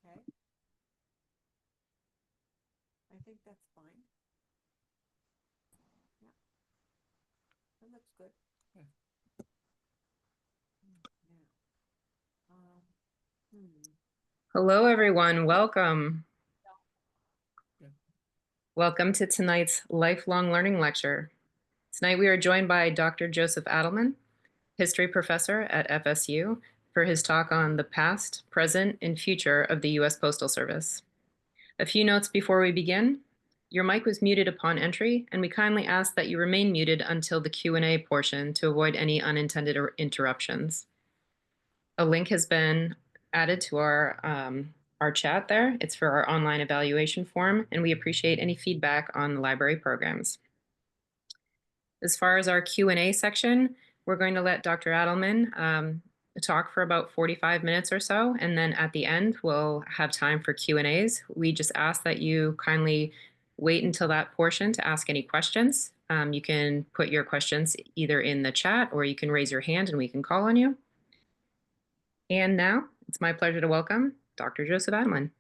Okay, I think that's fine. Yeah, that looks good. Now, Hello, everyone. Welcome. Welcome to tonight's Lifelong Learning Lecture. Tonight we are joined by Dr. Joseph Adelman, history professor at FSU, for his talk on the past, present, and future of the U.S. Postal Service. A few notes before we begin. Your mic was muted upon entry, and we kindly ask that you remain muted until the Q&A portion to avoid any unintended interruptions. A link has been added to our chat there. It's for our online evaluation form, and we appreciate any feedback on the library programs. As far as our Q&A section, we're going to let Dr. Adelman talk for about 45 minutes or so, and then at the end, we'll have time for Q&As. We just ask that you kindly wait until that portion to ask any questions. You can put your questions either in the chat or you can raise your hand and we can call on you. And now it's my pleasure to welcome Dr. Joseph Adelman.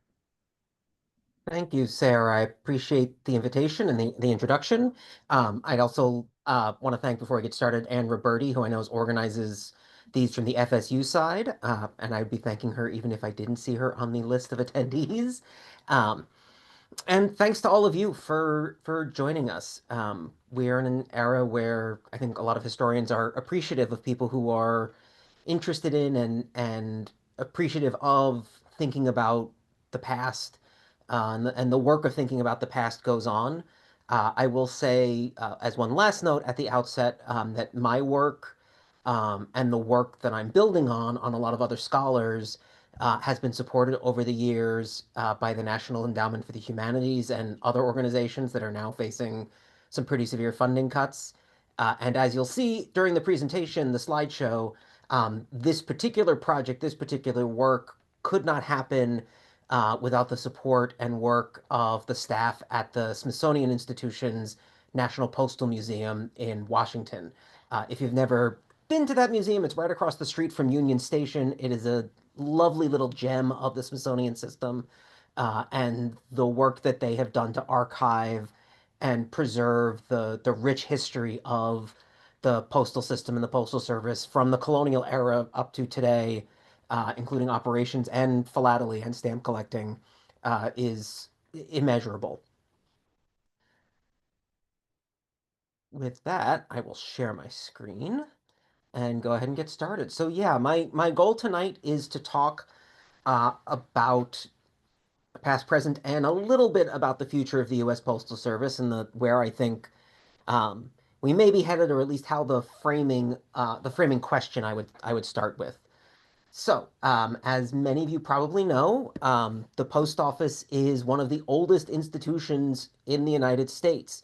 Thank you, Sarah. I appreciate the invitation and the introduction. I'd also want to thank, before we get started, Anne Roberti, who I know organizes these from the FSU side, and I'd be thanking her even if I didn't see her on the list of attendees. And thanks to all of you for joining us. We are in an era where I think a lot of historians are appreciative of people who are interested in and appreciative of thinking about the past, and the work of thinking about the past goes on. I will say, as one last note at the outset, that my work and the work that I'm building on a lot of other scholars has been supported over the years by the National Endowment for the Humanities and other organizations that are now facing some pretty severe funding cuts. And as you'll see during the presentation, the slideshow, this particular project, this particular work could not happen without the support and work of the staff at the Smithsonian Institution's National Postal Museum in Washington. If you've never been to that museum, it's right across the street from Union Station. It is a lovely little gem of the Smithsonian system, and the work that they have done to archive and preserve the rich history of the postal system and the postal service from the colonial era up to today, including operations and philately and stamp collecting, is immeasurable. With that, I will share my screen and go ahead and get started. So yeah, my goal tonight is to talk about past, present, and a little bit about the future of the U.S. Postal Service and where I think we may be headed, or at least how the framing question I would start with. So, as many of you probably know, the post office is one of the oldest institutions in the United States.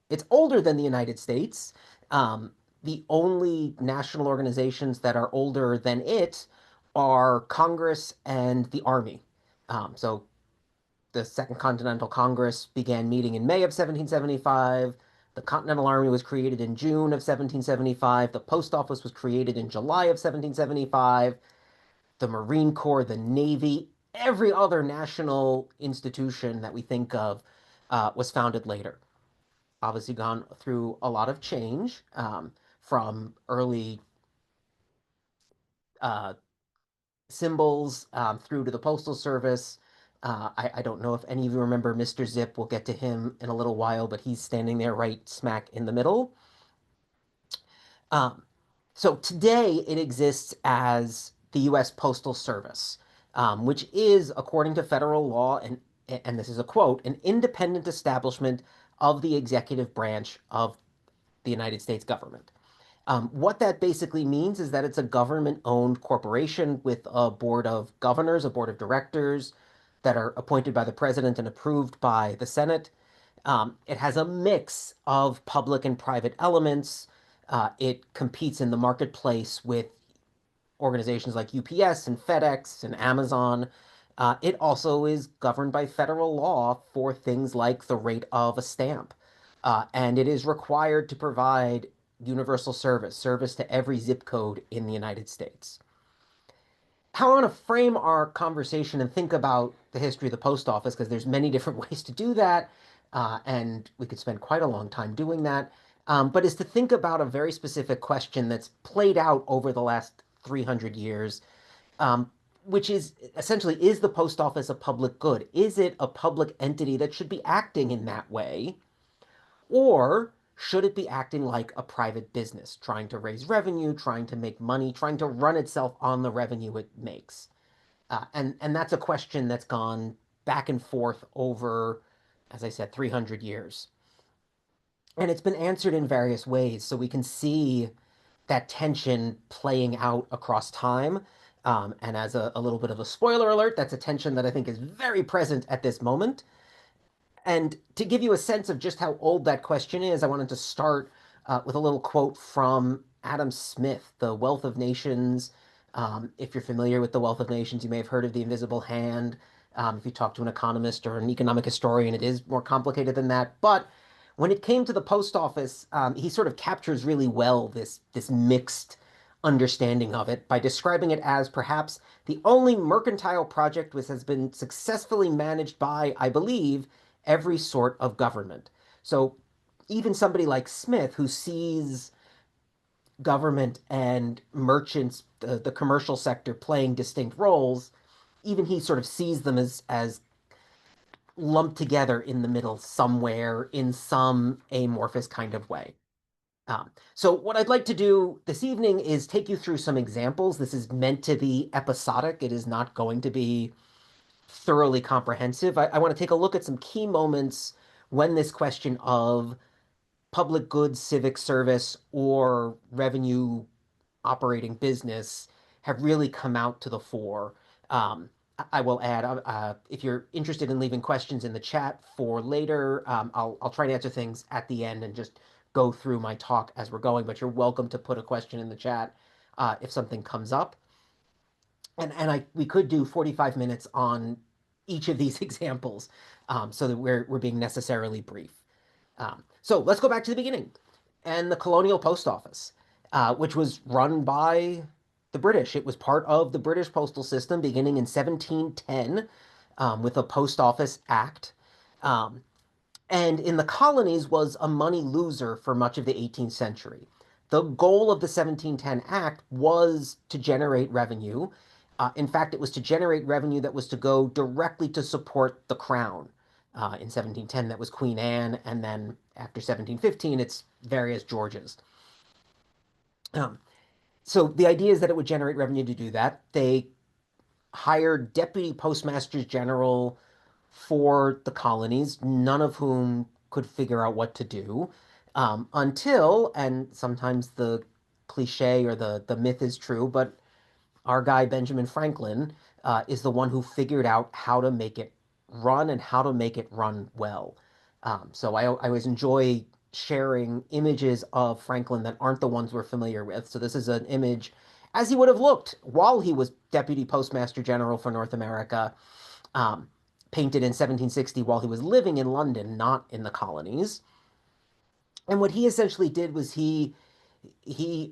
It's older than the United States. The only national organizations that are older than it are Congress and the Army. So the Second Continental Congress began meeting in May of 1775. The Continental Army was created in June of 1775. The Post Office was created in July of 1775. The Marine Corps, the Navy, every other national institution that we think of was founded later. Obviously, gone through a lot of change, from early uh, symbols through to the Postal Service. I don't know if any of you remember Mr. Zip. We'll get to him in a little while, but he's standing there right smack in the middle. Um, so today it exists as the U.S. Postal Service, which is, according to federal law, and this is a quote, an independent establishment of the executive branch of the United States government. What that basically means is that it's a government-owned corporation with a board of governors, a board of directors that are appointed by the president and approved by the Senate. It has a mix of public and private elements. It competes in the marketplace with organizations like UPS and FedEx and Amazon. It also is governed by federal law for things like the rate of a stamp. And it is required to provide universal service to every zip code in the United States. how I want to frame our conversation and think about the history of the post office, because there's many different ways to do that, and we could spend quite a long time doing that, but is to think about a very specific question that's played out over the last 300 years, um, which is essentially, is the post office a public good? Is it a public entity that should be acting in that way? Or should it be acting like a private business, trying to raise revenue, trying to make money, trying to run itself on the revenue it makes? And that's a question that's gone back and forth over, as I said, 300 years. And it's been answered in various ways. So we can see that tension playing out across time. And as a little bit of a spoiler alert, that's a tension that I think is very present at this moment. And to give you a sense of just how old that question is, I wanted to start with a little quote from Adam Smith, The Wealth of Nations. If you're familiar with The Wealth of Nations, you may have heard of The Invisible Hand. If you talk to an economist or an economic historian, it is more complicated than that. But when it came to the post office, he sort of captures really well this mixed understanding of it by describing it as perhaps the only mercantile project which has been successfully managed by, I believe, every sort of government. So even somebody like Smith, who sees government and merchants, the commercial sector, playing distinct roles, even he sort of sees them as lumped together in the middle somewhere in some amorphous kind of way. So what I'd like to do this evening is take you through some examples. This is meant to be episodic. It is not going to be thoroughly comprehensive. I want to take a look at some key moments when this question of public goods, civic service, or revenue operating business have really come out to the fore. I will add, if you're interested in leaving questions in the chat for later, I'll try to answer things at the end and just go through my talk as we're going, but you're welcome to put a question in the chat if something comes up. And we could do 45 minutes on each of these examples, so that we're being necessarily brief. So let's go back to the beginning and the colonial post office, which was run by the British. It was part of the British postal system beginning in 1710, with a Post Office Act. Um, and in the colonies was a money loser for much of the 18th century. The goal of the 1710 Act was to generate revenue. In fact, it was to generate revenue that was to go directly to support the crown. In 1710, that was Queen Anne, and then after 1715, it's various Georges. Um, so the idea is that it would generate revenue to do that. They hired deputy postmasters general for the colonies, none of whom could figure out what to do, until, and sometimes the cliche or the myth is true, but our guy Benjamin Franklin is the one who figured out how to make it run and how to make it run well. So I always enjoy sharing images of Franklin that aren't the ones we're familiar with. So this is an image as he would have looked while he was Deputy Postmaster General for North America, um, painted in 1760 while he was living in London, not in the colonies. And what he essentially did was he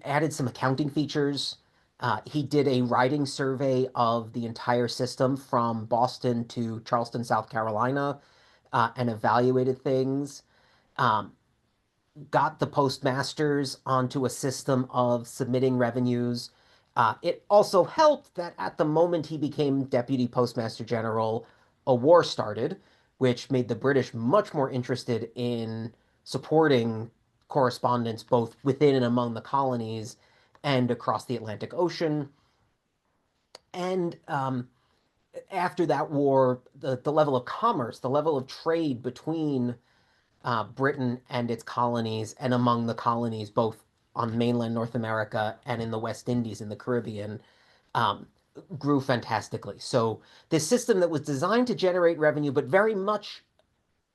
added some accounting features. He did a writing survey of the entire system from Boston to Charleston, South Carolina, and evaluated things. Um, got the postmasters onto a system of submitting revenues. It also helped that at the moment he became Deputy Postmaster General, a war started, which made the British much more interested in supporting correspondence both within and among the colonies and across the Atlantic Ocean. And after that war, the level of commerce, the level of trade between Britain and its colonies and among the colonies, both on mainland North America and in the West Indies in the Caribbean, um, grew fantastically. So this system that was designed to generate revenue, but very much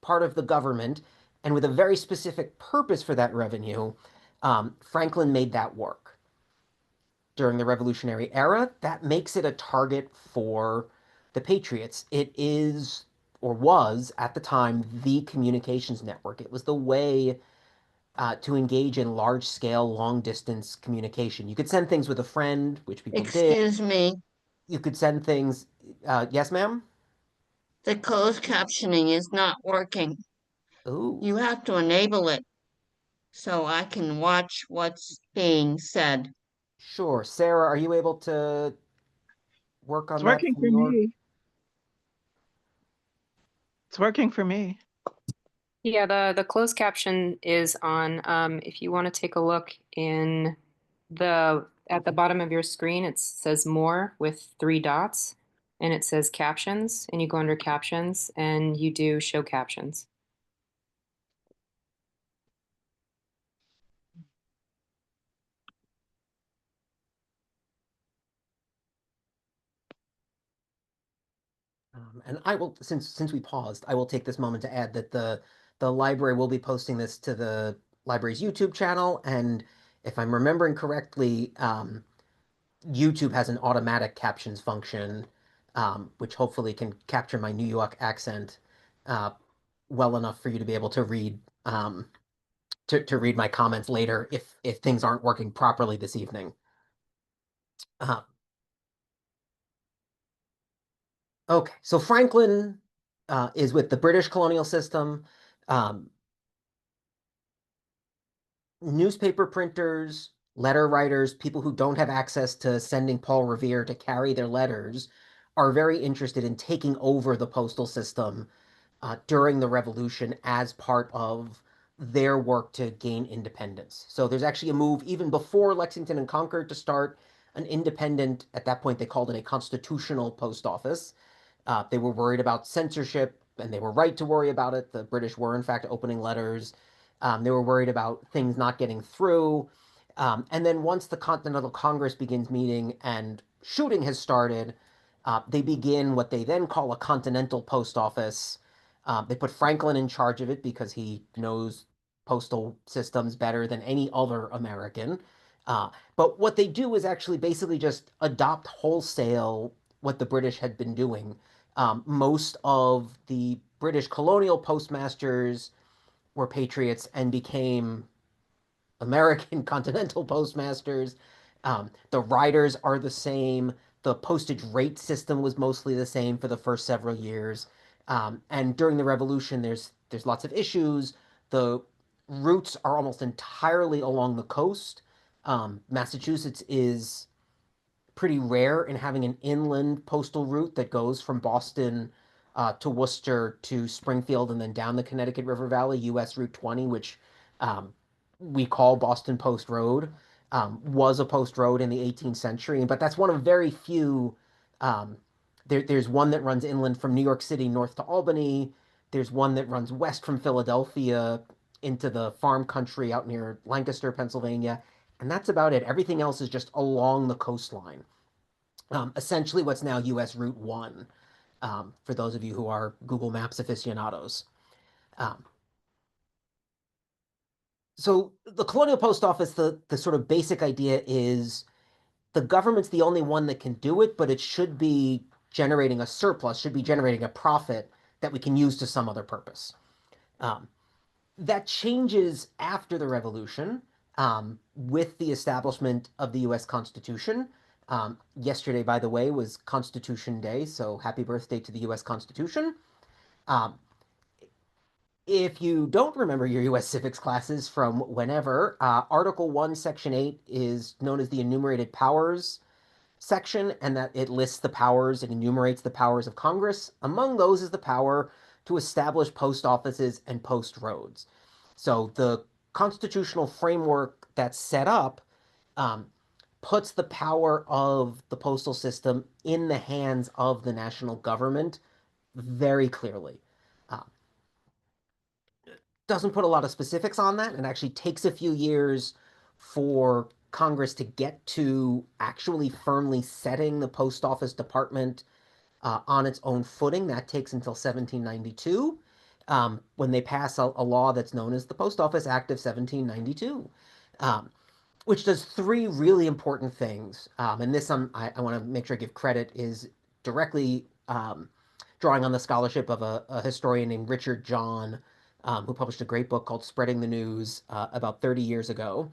part of the government and with a very specific purpose for that revenue, Franklin made that work. During the Revolutionary era, that makes it a target for the Patriots. It is, or was at the time, the communications network. It was the way to engage in large-scale, long-distance communication. You could send things with a friend, which people did. Excuse me. you could send things. Yes, ma'am? The closed captioning is not working. Ooh, You have to enable it so I can watch what's being said. sure. Sarah, are you able to work It's on that working from for your? me. It's working for me. Yeah, the closed caption is on. If you want to take a look in the at the bottom of your screen, it says more with three dots, and it says captions, and you go under captions and you do show captions. And I will, since we paused, I will take this moment to add that the library will be posting this to the library's YouTube channel, and if I'm remembering correctly, YouTube has an automatic captions function, which hopefully can capture my New York accent uh, well enough for you to be able to read to read my comments later if things aren't working properly this evening. Uh, okay, so Franklin is with the British colonial system. Um, Newspaper printers, letter writers, people who don't have access to sending Paul Revere to carry their letters are very interested in taking over the postal system during the revolution as part of their work to gain independence. So there's actually a move even before Lexington and Concord to start an independent, at that point they called it a constitutional post office. They were worried about censorship, and they were right to worry about it. The British were, in fact, opening letters. They were worried about things not getting through. And then once the Continental Congress begins meeting and shooting has started, they begin what they then call a continental post office. They put Franklin in charge of it because he knows postal systems better than any other American. But what they do is actually basically just adopt wholesale what the British had been doing. Most of the British colonial postmasters were patriots and became American continental postmasters. The riders are the same. The postage rate system was mostly the same for the first several years. And during the Revolution, there's lots of issues. The routes are almost entirely along the coast. Massachusetts is pretty rare in having an inland postal route that goes from Boston to Worcester to Springfield and then down the Connecticut River Valley, US Route 20, which um, we call Boston Post Road, was a post road in the 18th century. But that's one of very few. Um, there's one that runs inland from New York City north to Albany. There's one that runs west from Philadelphia into the farm country out near Lancaster, Pennsylvania. And that's about it. Everything else is just along the coastline. Essentially, what's now US Route 1, for those of you who are Google Maps aficionados. Um, so, the Colonial Post Office, the sort of basic idea is the government's the only one that can do it, but it should be generating a surplus, should be generating a profit that we can use to some other purpose. Um, that changes after the revolution with the establishment of the US Constitution. Yesterday, by the way, was Constitution Day, so happy birthday to the US Constitution. Um, if you don't remember your US civics classes from whenever, Article 1, Section 8 is known as the enumerated powers section, and that it lists the powers, it enumerates the powers of Congress. Among those is the power to establish post offices and post roads. So the constitutional framework that's set up um, puts the power of the postal system in the hands of the national government very clearly. Uh, doesn't put a lot of specifics on that. It actually takes a few years for Congress to get to actually firmly setting the post office department on its own footing. That takes until 1792, when they pass a law that's known as the Post Office Act of 1792, um, which does three really important things. And this, I want to make sure I give credit, is directly drawing on the scholarship of a historian named Richard John, who published a great book called Spreading the News about 30 years ago.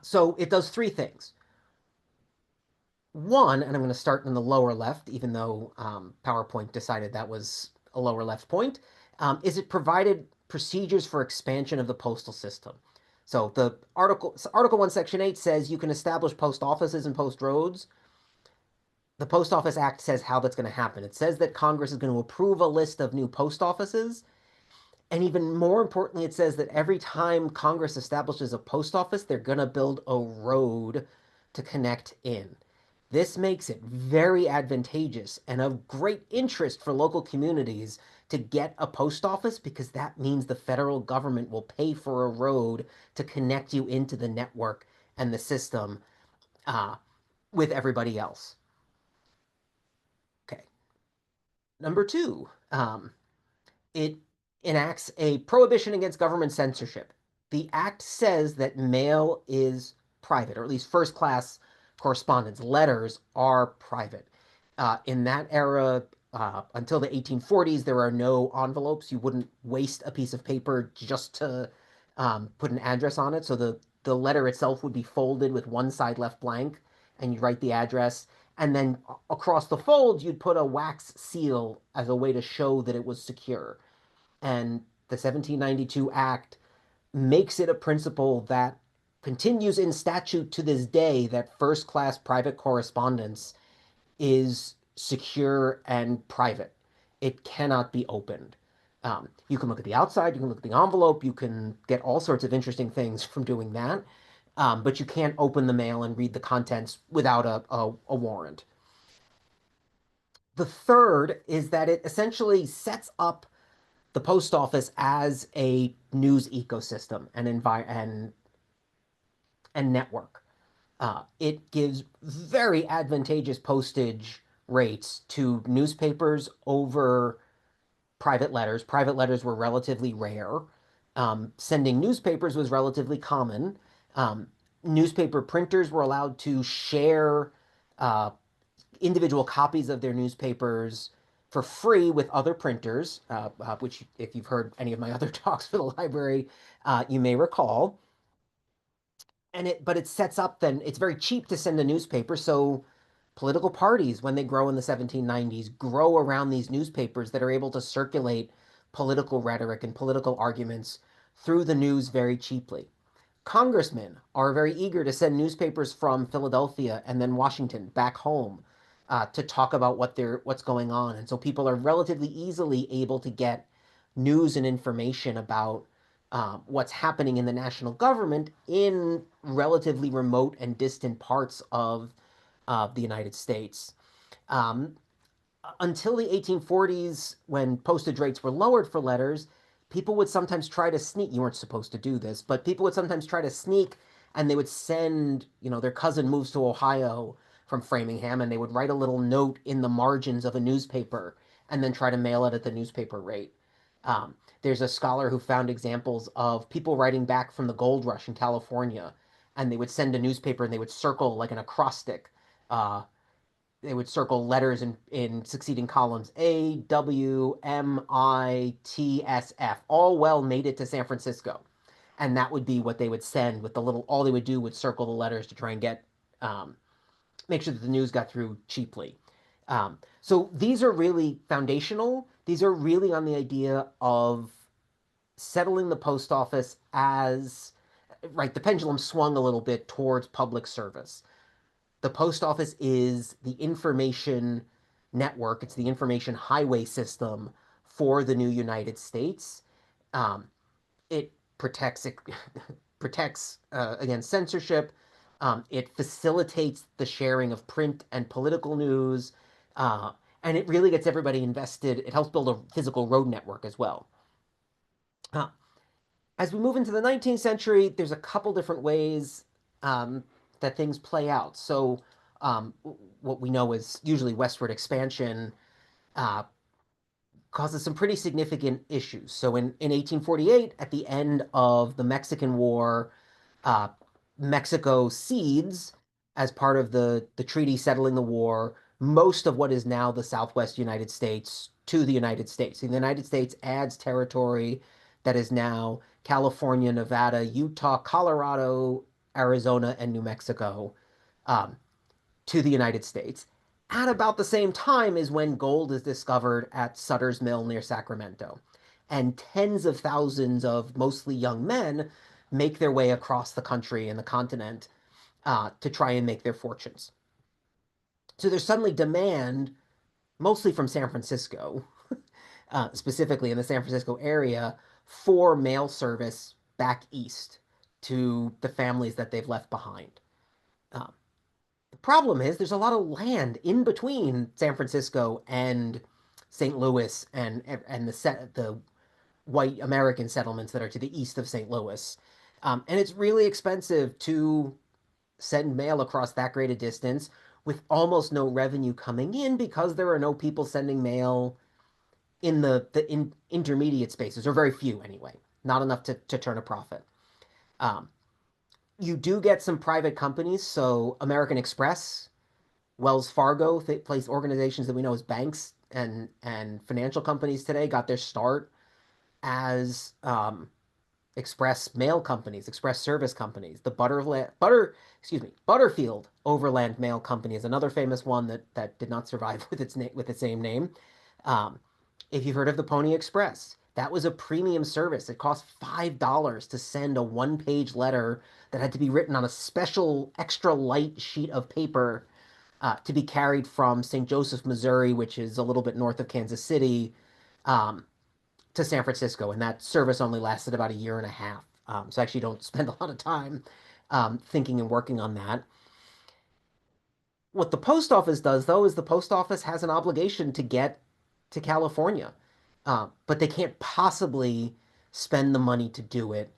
So it does three things. One, and I'm going to start in the lower left, even though PowerPoint decided that was a lower left point, is it provided procedures for expansion of the postal system. So Article 1, Section 8 says you can establish post offices and post roads. The Post Office Act says how that's going to happen. It says that Congress is going to approve a list of new post offices. And even more importantly, it says that every time Congress establishes a post office, they're going to build a road to connect in. This makes it very advantageous and of great interest for local communities to get a post office because that means the federal government will pay for a road to connect you into the network and the system with everybody else. Okay. Number two, it enacts a prohibition against government censorship. The act says that mail is private, or at least first class correspondence, letters are private. In that era, until the 1840s, there are no envelopes. You wouldn't waste a piece of paper just to put an address on it. So the letter itself would be folded with one side left blank, and you write the address. And then across the fold, you'd put a wax seal as a way to show that it was secure. And the 1792 Act makes it a principle that continues in statute to this day that first class private correspondence is secure and private. It cannot be opened. You can look at the outside, you can look at the envelope, you can get all sorts of interesting things from doing that, but you can't open the mail and read the contents without a warrant. The third is that it essentially sets up the post office as a news ecosystem and network. It gives very advantageous postage rates to newspapers over private letters. Private letters were relatively rare. Sending newspapers was relatively common. Newspaper printers were allowed to share uh, individual copies of their newspapers for free with other printers, which, if you've heard any of my other talks for the library, you may recall. But it sets up then, it's very cheap to send a newspaper. So political parties, when they grow in the 1790s, grow around these newspapers that are able to circulate political rhetoric and political arguments through the news very cheaply. Congressmen are very eager to send newspapers from Philadelphia and then Washington back home to talk about what's going on. And so people are relatively easily able to get news and information about what's happening in the national government in relatively remote and distant parts of the United States. Um, until the 1840s, when postage rates were lowered for letters, people would sometimes try to sneak. You weren't supposed to do this, but people would sometimes try to sneak, and they would send, their cousin moves to Ohio from Framingham, and they would write a little note in the margins of a newspaper and then try to mail it at the newspaper rate. There's a scholar who found examples of people writing back from the gold rush in California, and they would send a newspaper and they would circle like an acrostic. They would circle letters in succeeding columns. A, W, M, I, T, S, F. All well made it to San Francisco. And that would be what they would send with all they would do would circle the letters to try and make sure that the news got through cheaply. So these are really foundational. These are really on the idea of settling the post office as, right, the pendulum swung a little bit towards public service. The post office is the information network. It's the information highway system for the new United States. It protects against censorship. It facilitates the sharing of print and political news, and it really gets everybody invested. It helps build a physical road network as well. As we move into the 19th century, there's a couple different ways that things play out. So what we know is usually westward expansion causes some pretty significant issues. So in 1848, at the end of the Mexican War, uh, Mexico cedes as part of the treaty settling the war most of what is now the Southwest United States to the United States. And the United States adds territory that is now California, Nevada, Utah, Colorado, Arizona, and New Mexico. Um, to the United States. At about the same time is when gold is discovered at Sutter's Mill near Sacramento. And tens of thousands of mostly young men make their way across the country and the continent to try and make their fortunes. So there's suddenly demand, mostly from San Francisco, specifically in the San Francisco area, for mail service back east to the families that they've left behind. Um, the problem is there's a lot of land in between San Francisco and St. Louis and the white American settlements that are to the east of St. Louis. And it's really expensive to send mail across that great a distance with almost no revenue coming in because there are no people sending mail in the intermediate spaces, or very few anyway, not enough to turn a profit. Um, you do get some private companies, so American Express, Wells Fargo, place organizations that we know as banks and financial companies today got their start as express mail companies, express service companies. The Butterfield Overland Mail Company is another famous one that did not survive with its same name. Um, if you've heard of the Pony Express, that was a premium service. It cost $5 to send a one-page letter that had to be written on a special extra light sheet of paper to be carried from St. Joseph, Missouri, which is a little bit north of Kansas City, um, to San Francisco, and that service only lasted about a year and a half. So I actually don't spend a lot of time thinking and working on that. What the post office does, though, is the post office has an obligation to get to California, but they can't possibly spend the money to do it.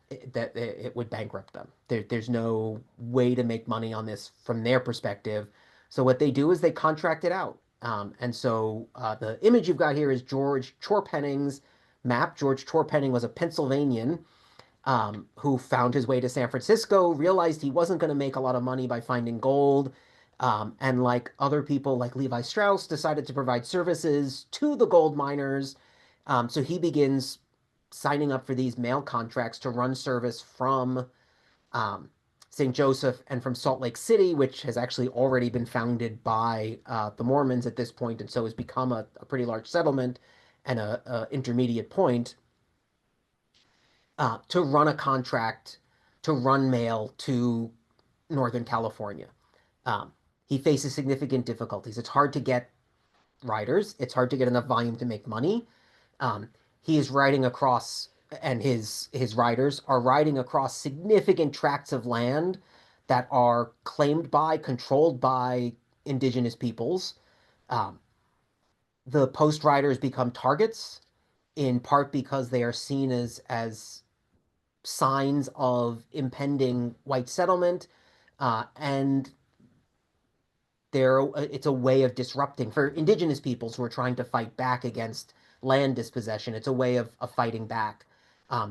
It would bankrupt them. There's no way to make money on this from their perspective. So what they do is they contract it out. And so the image you've got here is George Chorpenning's map. George Chorpenning was a Pennsylvanian who found his way to San Francisco, realized he wasn't going to make a lot of money by finding gold, and like other people like Levi Strauss, decided to provide services to the gold miners. So he begins signing up for these mail contracts to run service from St. Joseph and from Salt Lake City, which has actually already been founded by the Mormons at this point, and so has become a pretty large settlement and a intermediate point to run a contract to run mail to Northern California. He faces significant difficulties. It's hard to get riders. It's hard to get enough volume to make money. Um, he is riding across, and his riders are riding across significant tracts of land that are claimed by, controlled by indigenous peoples. Um, the post riders become targets in part because they are seen as signs of impending white settlement, and it's a way of disrupting for indigenous peoples who are trying to fight back against land dispossession. It's a way of fighting back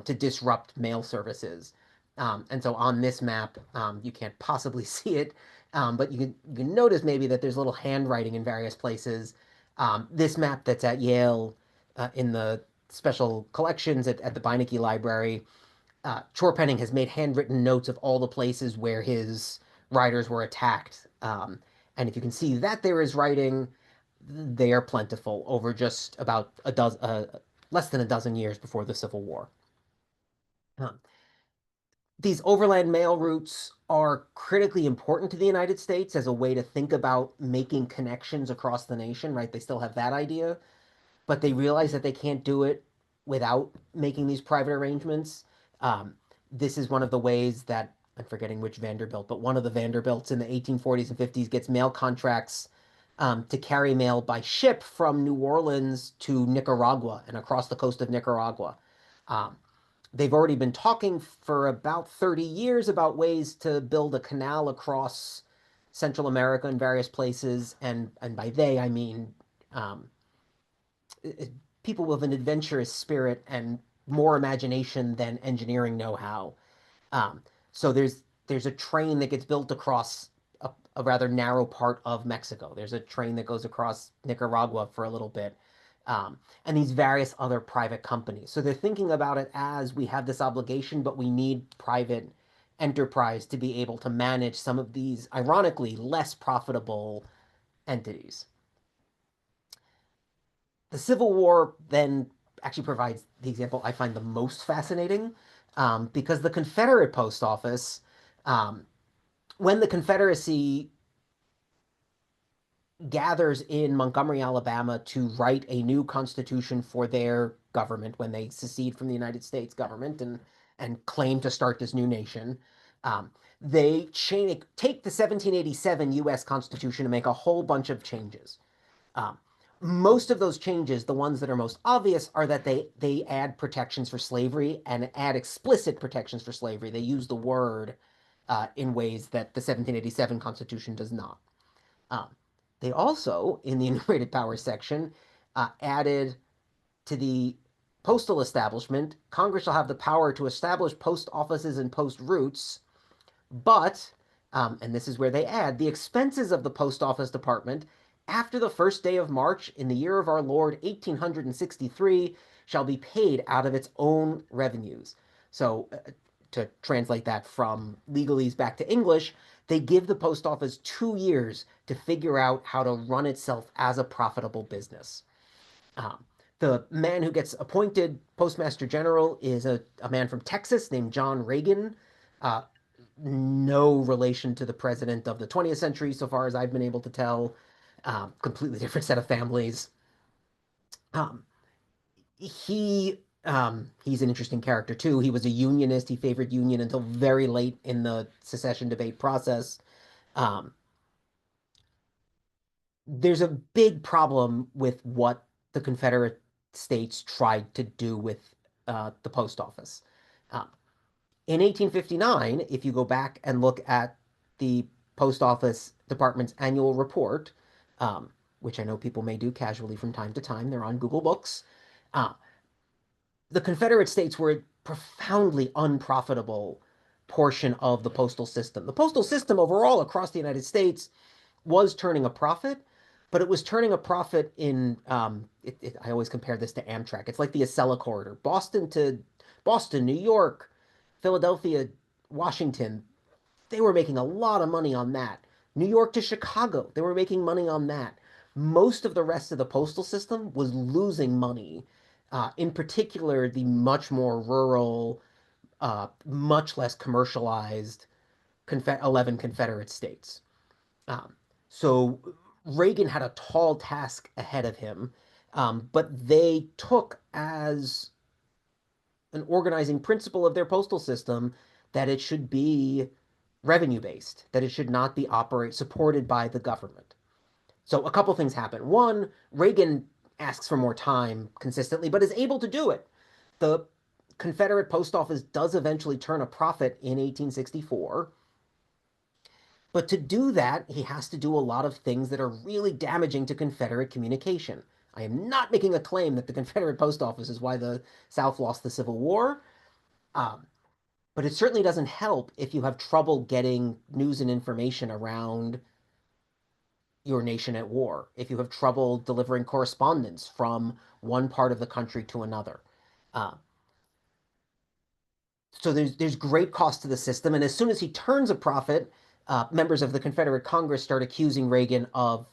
to disrupt mail services. And so on this map, you can't possibly see it, but you can notice maybe that there's a little handwriting in various places. This map that's at Yale in the special collections at the Beinecke Library, Chorpenning has made handwritten notes of all the places where his riders were attacked. And if you can see that there is writing, they are plentiful over just about less than a dozen years before the Civil War. These overland mail routes are critically important to the United States as a way to think about making connections across the nation, right? They still have that idea, but they realize that they can't do it without making these private arrangements. This is one of the ways that, I'm forgetting which Vanderbilt, but one of the Vanderbilts in the 1840s and 50s gets mail contracts to carry mail by ship from New Orleans to Nicaragua and across the coast of Nicaragua. They've already been talking for about 30 years about ways to build a canal across Central America in various places, and by they, I mean people with an adventurous spirit and more imagination than engineering know-how. So there's a train that gets built across a rather narrow part of Mexico. There's a train that goes across Nicaragua for a little bit. And these various other private companies. So they're thinking about it as we have this obligation, but we need private enterprise to be able to manage some of these, ironically, less profitable entities. The Civil War then actually provides the example I find the most fascinating, because the Confederate post office, um, when the Confederacy gathers in Montgomery, Alabama to write a new constitution for their government when they secede from the United States government and claim to start this new nation. They take the 1787 U.S. Constitution and make a whole bunch of changes. Um, Most of those changes, the ones that are most obvious, are that they add protections for slavery and add explicit protections for slavery. They use the word in ways that the 1787 Constitution does not. Um, they also, in the enumerated powers section, added to the postal establishment, Congress shall have the power to establish post offices and post routes, but, and this is where they add, the expenses of the post office department after the first day of March in the year of our Lord 1863 shall be paid out of its own revenues. So, to translate that from legalese back to English, they give the post office 2 years to figure out how to run itself as a profitable business. Um, the man who gets appointed postmaster general is a man from Texas named John Reagan. Uh, no relation to the president of the 20th century, so far as I've been able to tell. Completely different set of families. Um, he's an interesting character too. He was a unionist. He favored union until very late in the secession debate process. Um, there's a big problem with what the Confederate States tried to do with the post office. Um, in 1859, if you go back and look at the Post Office Department's annual report, which I know people may do casually from time to time, they're on Google Books. Uh, the Confederate States were a profoundly unprofitable portion of the postal system. The postal system overall across the United States was turning a profit, but it was turning a profit in, I always compare this to Amtrak. It's like the Acela corridor, Boston, New York, Philadelphia, Washington. They were making a lot of money on that. New York to Chicago, they were making money on that. Most of the rest of the postal system was losing money. In particular, the much more rural, much less commercialized 11 Confederate states. Um, so Reagan had a tall task ahead of him, but they took as an organizing principle of their postal system that it should be revenue based, that it should not be supported by the government. So a couple things happen. One, Reagan asks for more time consistently, but is able to do it. The Confederate Post Office does eventually turn a profit in 1864. But to do that, he has to do a lot of things that are really damaging to Confederate communication. I am not making a claim that the Confederate Post Office is why the South lost the Civil War, um, but it certainly doesn't help if you have trouble getting news and information around your nation at war, if you have trouble delivering correspondence from one part of the country to another. Uh, so there's great cost to the system, and as soon as he turns a profit, members of the Confederate Congress start accusing Reagan of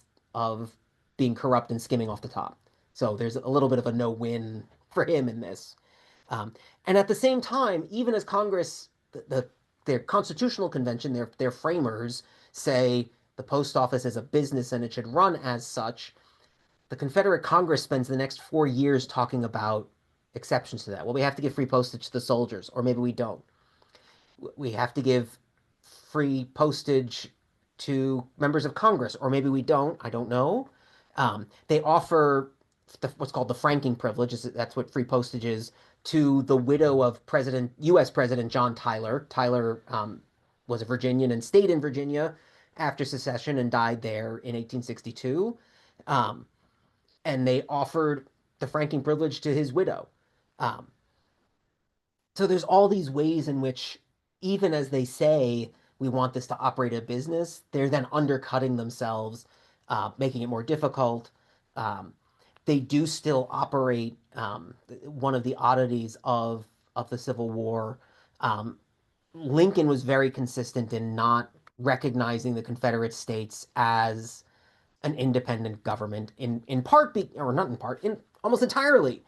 being corrupt and skimming off the top. So there's a little bit of a no-win for him in this. And at the same time, even as Congress, their constitutional convention, their framers say the post office is a business and it should run as such, the Confederate Congress spends the next 4 years talking about exceptions to that. Well, we have to give free postage to the soldiers, or maybe we don't. We have to give free postage to members of Congress, or maybe we don't. I don't know. They offer what's called the franking privilege. That's what free postage is to the widow of U.S. President John Tyler. Tyler was a Virginian and stayed in Virginia after secession and died there in 1862. And they offered the franking privilege to his widow. Um, so there's all these ways in which, even as they say we want this to operate a business, they're then undercutting themselves, making it more difficult. Um, they do still operate. One of the oddities of the Civil War, Lincoln was very consistent in not recognizing the Confederate States as an independent government in part or not in part in almost entirely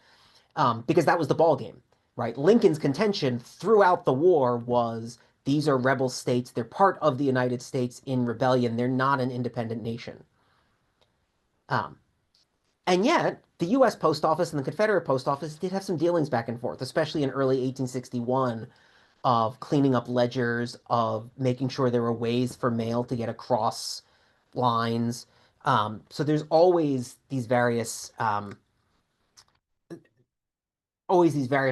because that was the ball game, right? Lincoln's contention throughout the war was these are rebel states, they're part of the United States in rebellion, they're not an independent nation. um, and yet the U.S. Post Office and the Confederate Post Office did have some dealings back and forth, especially in early 1861, of cleaning up ledgers, of making sure there were ways for mail to get across lines. So there's always these various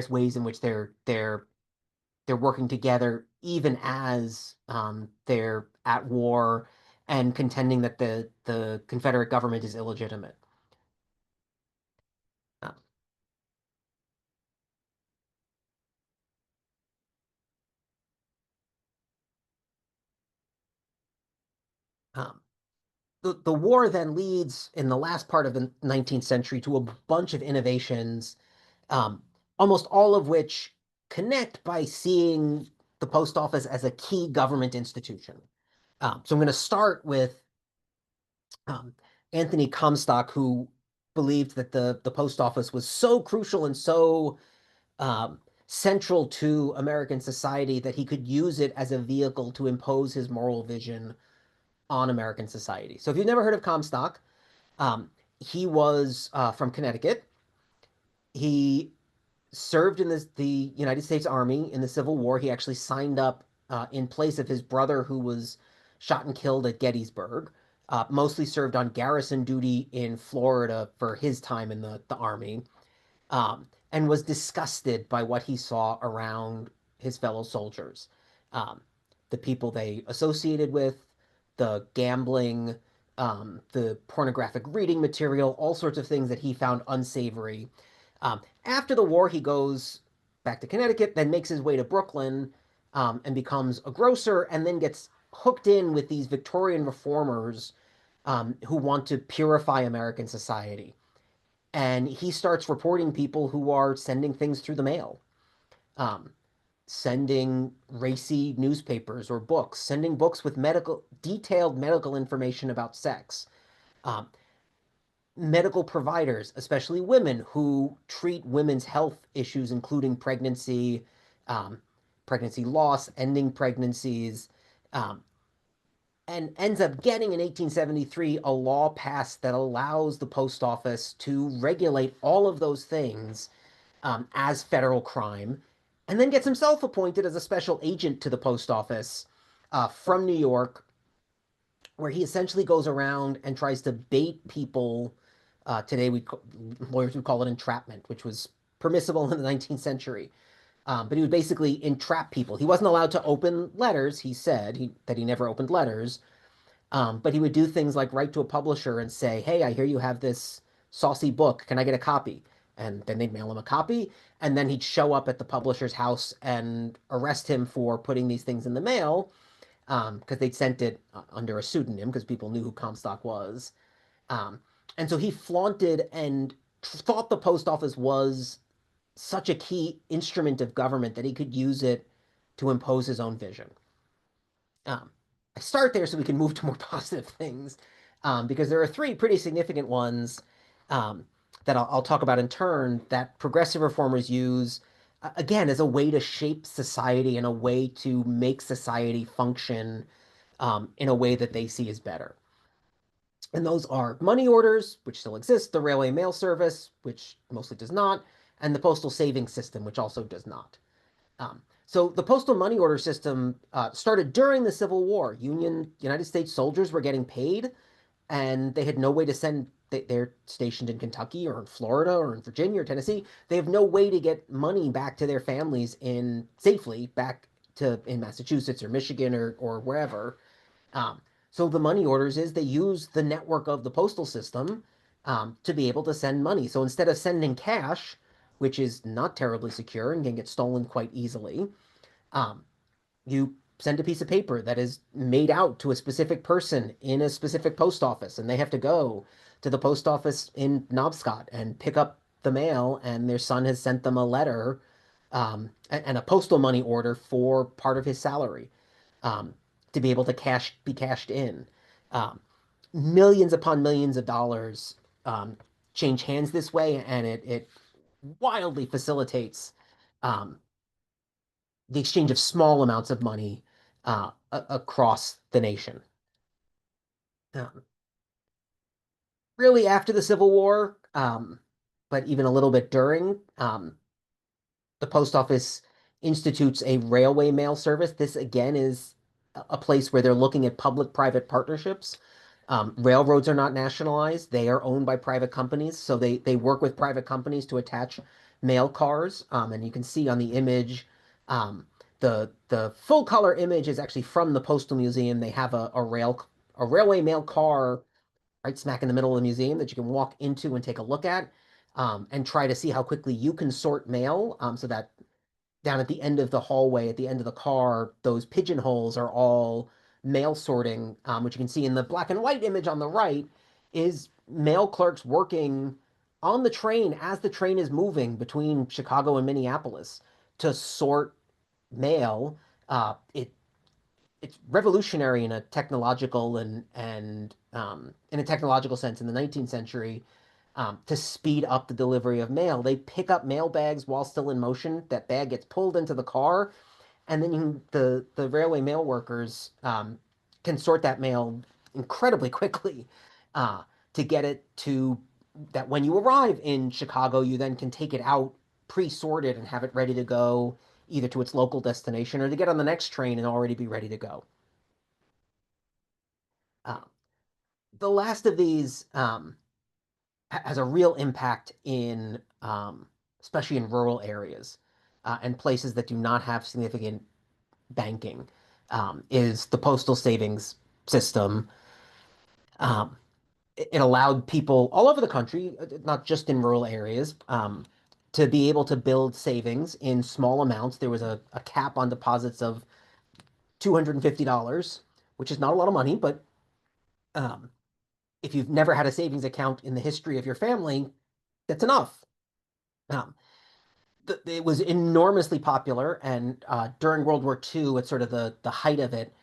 ways in which they're working together, even as they're at war and contending that the Confederate government is illegitimate. Uh, um, the war then leads in the last part of the 19th century to a bunch of innovations, um, almost all of which connect by seeing the post office as a key government institution. So I'm going to start with um, Anthony Comstock, who believed that the post office was so crucial and so central to American society that he could use it as a vehicle to impose his moral vision on American society. So if you've never heard of Comstock, he was from Connecticut. He served in the United States Army in the Civil War. He actually signed up in place of his brother who was shot and killed at Gettysburg. Mostly served on garrison duty in Florida for his time in the Army, and was disgusted by what he saw around his fellow soldiers. Um, the people they associated with, the gambling, the pornographic reading material, all sorts of things that he found unsavory. After the war, he goes back to Connecticut, then makes his way to Brooklyn, and becomes a grocer, and then gets hooked in with these Victorian reformers who want to purify American society. And he starts reporting people who are sending things through the mail, um, sending racy newspapers or books, sending books with detailed medical information about sex. Um, Medical providers, especially women who treat women's health issues, including pregnancy, um, pregnancy loss, ending pregnancies, um, and ends up getting in 1873 a law passed that allows the post office to regulate all of those things as federal crime, and then gets himself appointed as a special agent to the post office from New York, where he essentially goes around and tries to bait people. Today, lawyers would call it entrapment, which was permissible in the 19th century. But he would basically entrap people. He wasn't allowed to open letters. He said that he never opened letters. But he would do things like write to a publisher and say, "Hey, I hear you have this saucy book. Can I get a copy?" And then they'd mail him a copy. And then he'd show up at the publisher's house and arrest him for putting these things in the mail, because they'd sent it under a pseudonym because people knew who Comstock was. Um, and so he flaunted and thought the post office was such a key instrument of government that he could use it to impose his own vision. Um, I start there so we can move to more positive things, because there are three pretty significant ones um, that I'll talk about in turn that progressive reformers use, again, as a way to shape society and a way to make society function in a way that they see as better. And those are money orders, which still exist, the railway mail service, which mostly does not, and the postal savings system, which also does not. So the postal money order system started during the Civil War. United States soldiers were getting paid, and they had no way to send. They're stationed in Kentucky or in Florida or in Virginia or Tennessee. They have no way to get money back to their families safely back to in Massachusetts or Michigan or wherever. Um, so the money orders is they use the network of the postal system to be able to send money. So instead of sending cash, which is not terribly secure and can get stolen quite easily, um, you send a piece of paper that is made out to a specific person in a specific post office, and they have to go to the post office in Knobscot and pick up the mail, and their son has sent them a letter and a postal money order for part of his salary, um, to be able to be cashed in. Um, Millions upon millions of dollars um, change hands this way, and it wildly facilitates um, the exchange of small amounts of money across the nation. Um, Really, after the Civil War, but even a little bit during, the post office institutes a railway mail service. This again is a place where they're looking at public-private partnerships. Railroads are not nationalized. They are owned by private companies. So they work with private companies to attach mail cars. And you can see on the image, the full color image is actually from the Postal Museum. They have a railway mail car right smack in the middle of the museum that you can walk into and take a look at, and try to see how quickly you can sort mail, so that down at the end of the hallway, at the end of the car, those pigeonholes are all mail sorting, which you can see in the black and white image on the right is mail clerks working on the train as the train is moving between Chicago and Minneapolis to sort mail. It's revolutionary in a technological and in a technological sense in the 19th century, to speed up the delivery of mail. They pick up mail bags while still in motion. That bag gets pulled into the car, and then the railway mail workers can sort that mail incredibly quickly, uh, to get it to that when you arrive in Chicago, you then can take it out pre-sorted and have it ready to go either to its local destination or to get on the next train and already be ready to go. Uh, the last of these has a real impact in, especially in rural areas and places that do not have significant banking, is the postal savings system. Um, it allowed people all over the country, not just in rural areas, to be able to build savings in small amounts. There was a cap on deposits of $250, which is not a lot of money, but um, if you've never had a savings account in the history of your family, that's enough. Um, it was enormously popular, and during World War II, at sort of the height of it,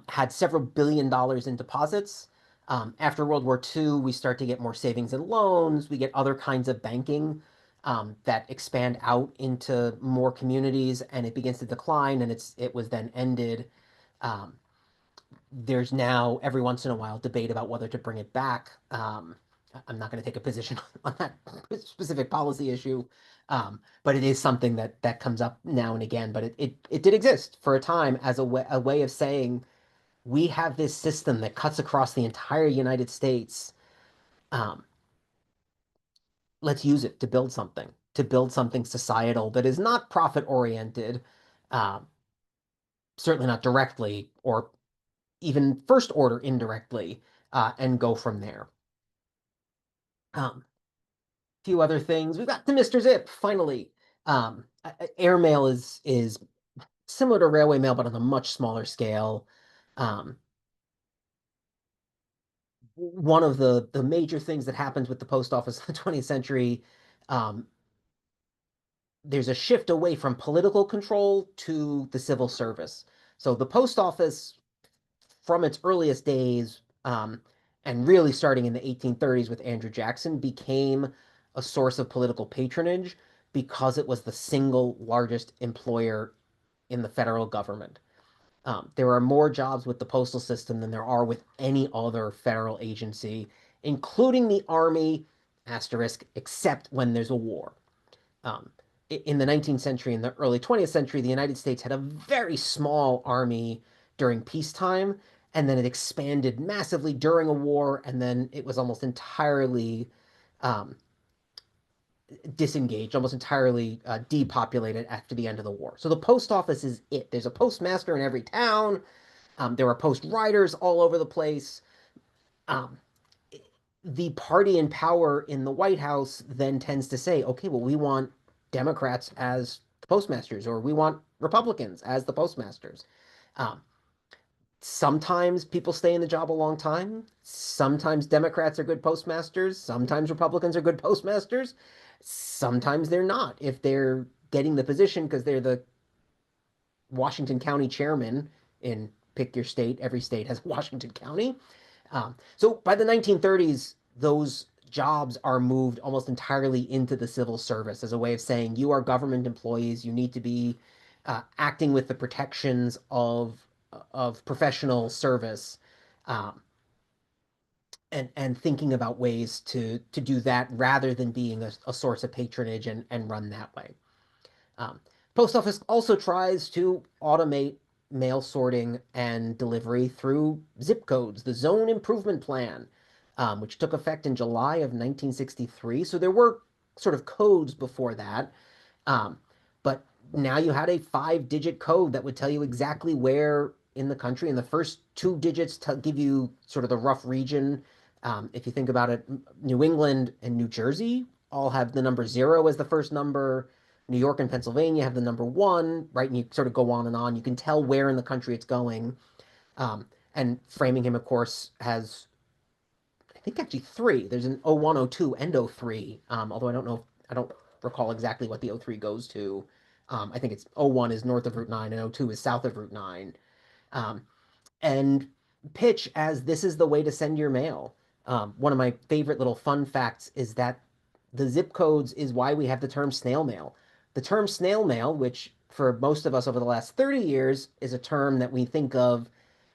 had several billion dollars in deposits. After World War II, we start to get more savings and loans. We get other kinds of banking that expand out into more communities, and it begins to decline, and it was then ended. Um, there's now every once in a while debate about whether to bring it back. I'm not going to take a position on that specific policy issue, but it is something that comes up now and again. But it did exist for a time as a way of saying we have this system that cuts across the entire United States. Um, let's use it to build something societal that is not profit oriented, um, certainly not directly or even first order indirectly, and go from there. Few other things. We've got the Mr. Zip, finally. Airmail is similar to railway mail, but on a much smaller scale. Um, One of the major things that happens with the post office in the 20th century, um, there's a shift away from political control to the civil service. So the post office, from its earliest days, and really starting in the 1830s with Andrew Jackson, became a source of political patronage because it was the single largest employer in the federal government. There are more jobs with the postal system than there are with any other federal agency, including the Army, asterisk, except when there's a war. Um, in the 19th century and the early 20th century, the United States had a very small army during peacetime, and then it expanded massively during a war, and then it was almost entirely um, disengaged, almost entirely depopulated after the end of the war. So the post office is it. There's a postmaster in every town. There are post riders all over the place. Um, the party in power in the White House then tends to say, okay, well, we want Democrats as the postmasters, or we want Republicans as the postmasters. Um, Sometimes people stay in the job a long time. Sometimes Democrats are good postmasters. Sometimes Republicans are good postmasters. Sometimes they're not. If they're getting the position because they're the Washington County chairman in pick your state. Every state has Washington County. So by the 1930s, those jobs are moved almost entirely into the civil service as a way of saying you are government employees. You need to be acting with the protections of professional service, um, and thinking about ways to do that rather than being a source of patronage and run that way. Um, Post office also tries to automate mail sorting and delivery through zip codes, the Zone Improvement Plan, which took effect in July of 1963. So there were sort of codes before that. Um, but now you had a 5-digit code that would tell you exactly where in the country, and the first 2 digits to give you sort of the rough region. If you think about it, New England and New Jersey all have the number 0 as the first number. New York and Pennsylvania have the number 1, right? And you sort of go on and on. You can tell where in the country it's going. And Framingham, of course, has, I think, actually 3. There's an 01, 02, and 03. Although I don't recall exactly what the 03 goes to. I think it's 01 is north of Route 9 and 02 is south of Route 9. Um, and pitch as this is the way to send your mail. One of my favorite little fun facts is that the zip codes is why we have the term snail mail. The term snail mail, which for most of us over the last 30 years is a term that we think of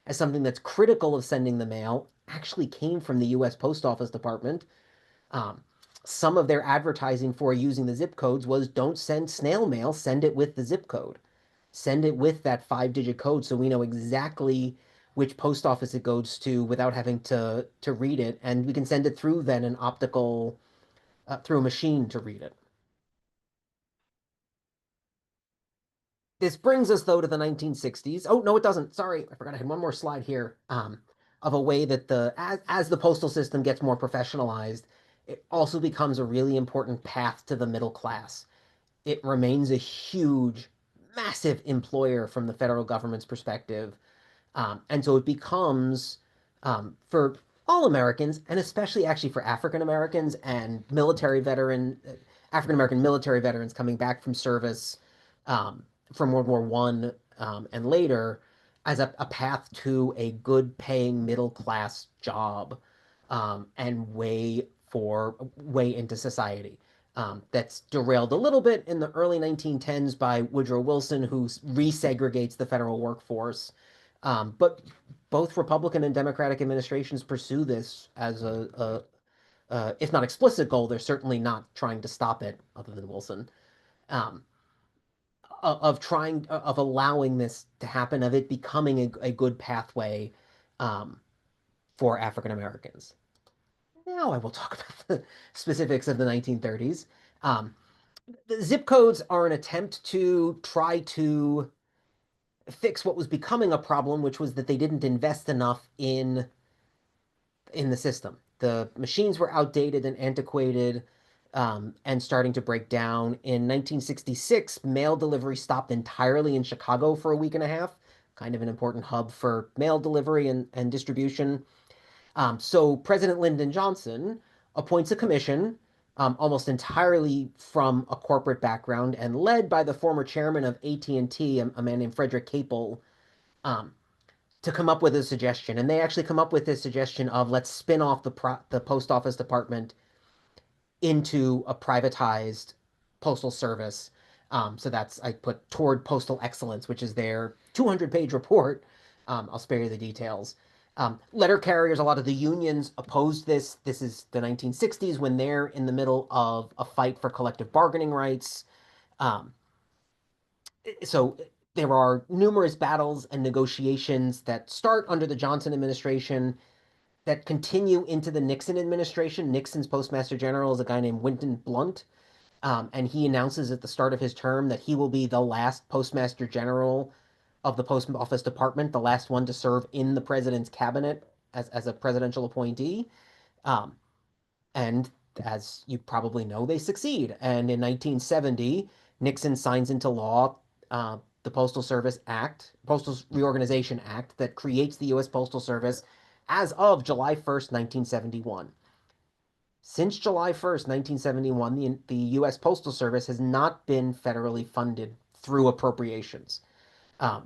as something that's critical of sending the mail, actually came from the US Post Office Department. Um, some of their advertising for using the zip codes was don't send snail mail, send it with the zip code. Send it with that 5-digit code so we know exactly which post office it goes to without having to read it, and we can send it through then an optical through a machine to read it. This brings us though to the 1960s. Oh no, it doesn't. Sorry, I forgot I had one more slide here. Of a way that as the postal system gets more professionalized, it also becomes a really important path to the middle class. It remains a huge, massive employer from the federal government's perspective. And so it becomes, for all Americans, and especially actually for African Americans and African American military veterans coming back from service, um, from World War One, and later, as a path to a good paying middle class job, and way into society. That's derailed a little bit in the early 1910s by Woodrow Wilson, who resegregates the federal workforce. But both Republican and Democratic administrations pursue this as if not explicit goal, they're certainly not trying to stop it, other than Wilson, um, of allowing this to happen, of it becoming a good pathway, um, for African Americans. Now I will talk about the specifics of the 1930s. Um, the zip codes are an attempt to try to fix what was becoming a problem, which was that they didn't invest enough in the system. The machines were outdated and antiquated, and starting to break down. In 1966, mail delivery stopped entirely in Chicago for a week and a half, kind of an important hub for mail delivery and distribution. So President Lyndon Johnson appoints a commission, almost entirely from a corporate background and led by the former chairman of AT&T, a man named Frederick Capel, um, to come up with a suggestion. And they actually come up with this suggestion of let's spin off the post office department into a privatized postal service. So I put toward postal excellence, which is their 200-page report. I'll spare you the details. Letter carriers, a lot of the unions opposed this. This is the 1960s when they're in the middle of a fight for collective bargaining rights. Um, so there are numerous battles and negotiations that start under the Johnson administration that continue into the Nixon administration. Nixon's postmaster general is a guy named Winton Blunt, and he announces at the start of his term that he will be the last postmaster general of the post office department, the last one to serve in the president's cabinet as a presidential appointee. Um, and as you probably know, they succeed. And in 1970, Nixon signs into law the Postal Reorganization Act, that creates the U.S. Postal Service as of July 1st, 1971. Since July 1st, 1971, the U.S. Postal Service has not been federally funded through appropriations.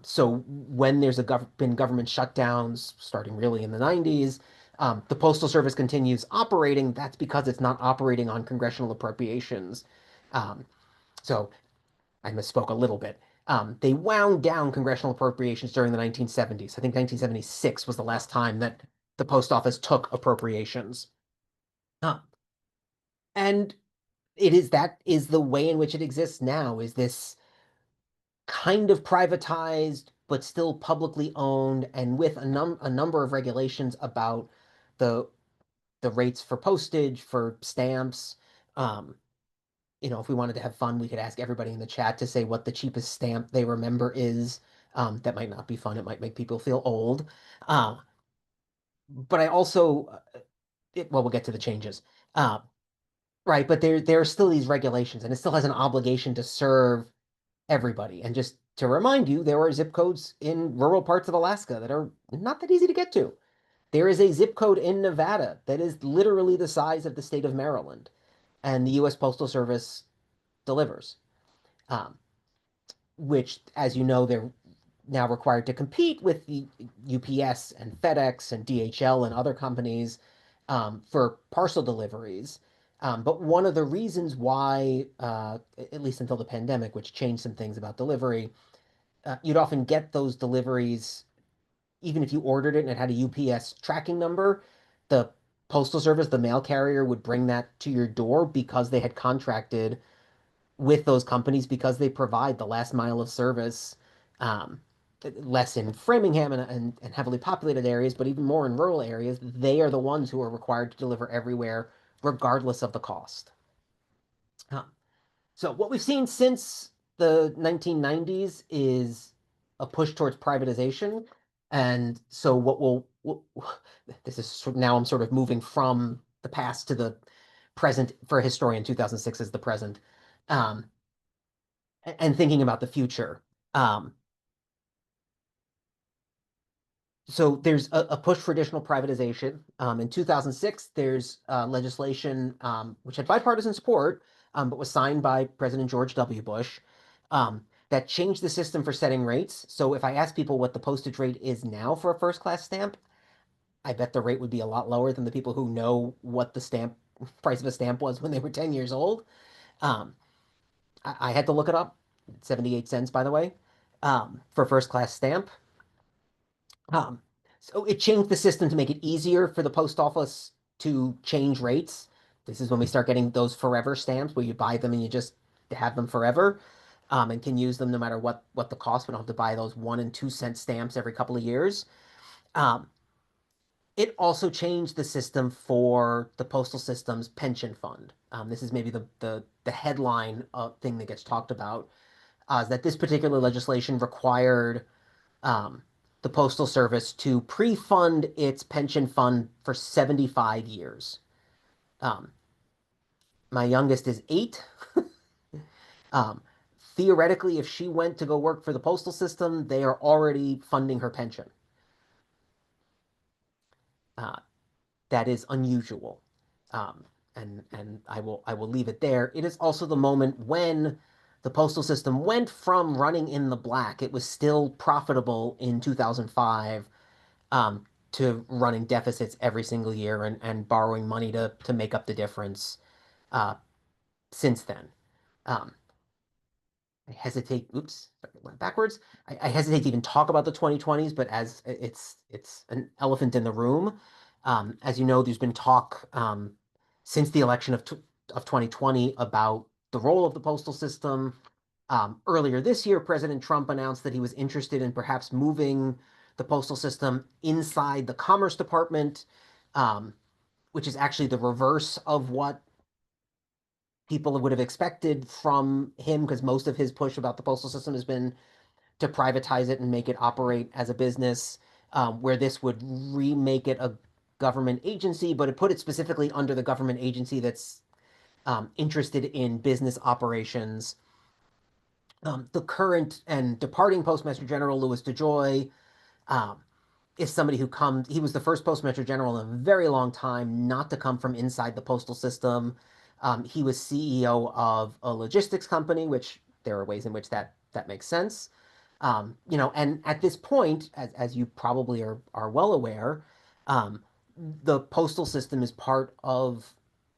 So when there's been government shutdowns starting really in the 90s, the Postal Service continues operating. That's because it's not operating on congressional appropriations. So I misspoke a little bit. They wound down congressional appropriations during the 1970s. I think 1976 was the last time that the post office took appropriations. And that is the way in which it exists now, is this kind of privatized, but still publicly owned, and with a number of regulations about the rates for postage, for stamps. If we wanted to have fun, we could ask everybody in the chat to say what the cheapest stamp they remember is. That might not be fun. It might make people feel old. But I also, well, we'll get to the changes. Right, but there are still these regulations, and it still has an obligation to serve everybody. And just to remind you, there are zip codes in rural parts of Alaska that are not that easy to get to. There is a zip code in Nevada that is literally the size of the state of Maryland, and the U.S. Postal Service delivers. Which, as you know, they're now required to compete with the UPS and FedEx and DHL and other companies for parcel deliveries. But one of the reasons why, at least until the pandemic, which changed some things about delivery, you'd often get those deliveries, even if you ordered it and it had a UPS tracking number, the Postal Service, the mail carrier, would bring that to your door because they had contracted with those companies because they provide the last mile of service, um, less in Framingham and heavily populated areas, but even more in rural areas. They are the ones who are required to deliver everywhere, regardless of the cost. So what we've seen since the 1990s is a push towards privatization. And so this is now I'm sort of moving from the past to the present. For a historian, 2006 is the present. And thinking about the future. So there's a push for additional privatization. In 2006, there's legislation which had bipartisan support, but was signed by President George W. Bush, that changed the system for setting rates. So if I ask people what the postage rate is now for a first-class stamp, I bet the rate would be a lot lower than the people who know what the stamp price of a stamp was when they were 10 years old. I had to look it up. 78 cents, by the way, for first-class stamp. So it changed the system to make it easier for the post office to change rates. This is when we start getting those forever stamps where you buy them and you just have them forever, and can use them no matter what the cost. We don't have to buy those 1 and 2 cent stamps every couple of years. It also changed the system for the postal system's pension fund. This is maybe the headline thing that gets talked about, is that this particular legislation required the Postal Service to pre-fund its pension fund for 75 years. My youngest is 8. Theoretically, if she went to go work for the postal system, they are already funding her pension. That is unusual. And I will leave it there. It is also the moment when the postal system went from running in the black, it was still profitable in 2005, to running deficits every single year and borrowing money to make up the difference since then. I hesitate, oops, went backwards. I hesitate to even talk about the 2020s, but as it's an elephant in the room. As you know, there's been talk since the election of 2020 about the role of the postal system. Earlier this year, President Trump announced that he was interested in perhaps moving the postal system inside the Commerce Department, which is actually the reverse of what people would have expected from him, because most of his push about the postal system has been to privatize it and make it operate as a business, where this would remake it a government agency, but it put it specifically under the government agency that's interested in business operations. The current and departing Postmaster General, Louis DeJoy, is somebody who comes, he was the first postmaster general in a very long time not to come from inside the postal system. He was CEO of a logistics company, which there are ways in which that makes sense. And at this point, as you probably are well aware, um, the postal system is